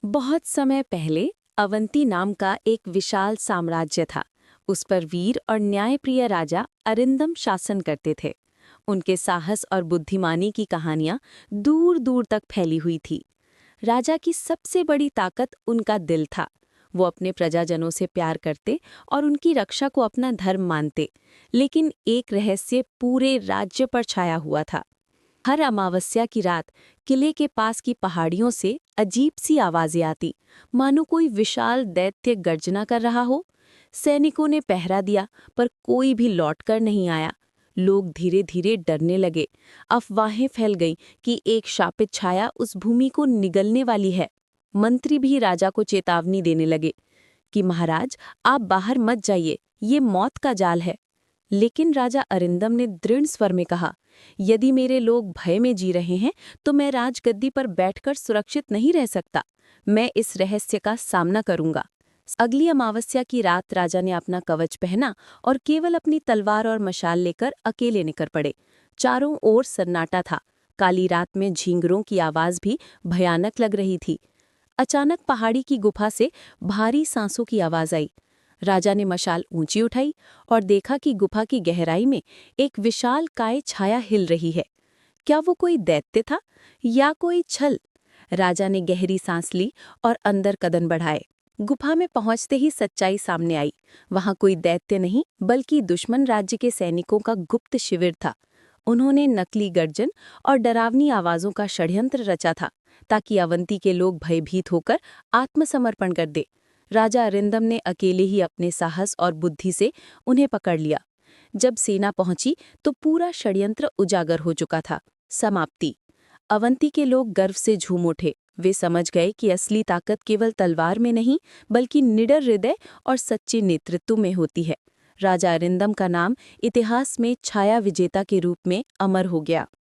बहुत समय पहले अवंती नाम का एक विशाल साम्राज्य था। उस पर वीर और न्यायप्रिय राजा अरिंदम शासन करते थे। उनके साहस और बुद्धिमानी की कहानियां दूर दूर तक फैली हुई थी। राजा की सबसे बड़ी ताकत उनका दिल था। वो अपने प्रजाजनों से प्यार करते और उनकी रक्षा को अपना धर्म मानते। लेकिन एक रहस्य पूरे राज्य पर छाया हुआ था। हर अमावस्या की रात किले के पास की पहाड़ियों से अजीब सी आवाजें आती, मानो कोई विशाल दैत्य गर्जना कर रहा हो। सैनिकों ने पहरा दिया, पर कोई भी लौटकर नहीं आया। लोग धीरे धीरे डरने लगे। अफवाहें फैल गईं कि एक शापित छाया उस भूमि को निगलने वाली है। मंत्री भी राजा को चेतावनी देने लगे कि महाराज, आप बाहर मत जाइए, ये मौत का जाल है। लेकिन राजा अरिंदम ने दृढ़ स्वर में कहा, यदि मेरे लोग भय में जी रहे हैं तो मैं राजगद्दी पर बैठकर सुरक्षित नहीं रह सकता। मैं इस रहस्य का सामना करूंगा। अगली अमावस्या की रात राजा ने अपना कवच पहना और केवल अपनी तलवार और मशाल लेकर अकेले निकल पड़े। चारों ओर सन्नाटा था। काली रात में झींगरों की आवाज भी भयानक लग रही थी। अचानक पहाड़ी की गुफा से भारी सांसों की आवाज आई। राजा ने मशाल ऊंची उठाई और देखा कि गुफा की गहराई में एक विशाल काय छाया हिल रही है। क्या वो कोई दैत्य था या कोई छल? राजा ने गहरी सांस ली और अंदर कदम बढ़ाए। गुफा में पहुंचते ही सच्चाई सामने आई। वहां कोई दैत्य नहीं, बल्कि दुश्मन राज्य के सैनिकों का गुप्त शिविर था। उन्होंने नकली गर्जन और डरावनी आवाजों का षड्यंत्र रचा था, ताकि अवंती के लोग भयभीत होकर आत्मसमर्पण कर दे। राजा अरिंदम ने अकेले ही अपने साहस और बुद्धि से उन्हें पकड़ लिया। जब सेना पहुंची तो पूरा षड्यंत्र उजागर हो चुका था। समाप्ति। अवंती के लोग गर्व से झूम उठे। वे समझ गए कि असली ताकत केवल तलवार में नहीं, बल्कि निडर हृदय और सच्चे नेतृत्व में होती है। राजा अरिंदम का नाम इतिहास में छाया विजेता के रूप में अमर हो गया।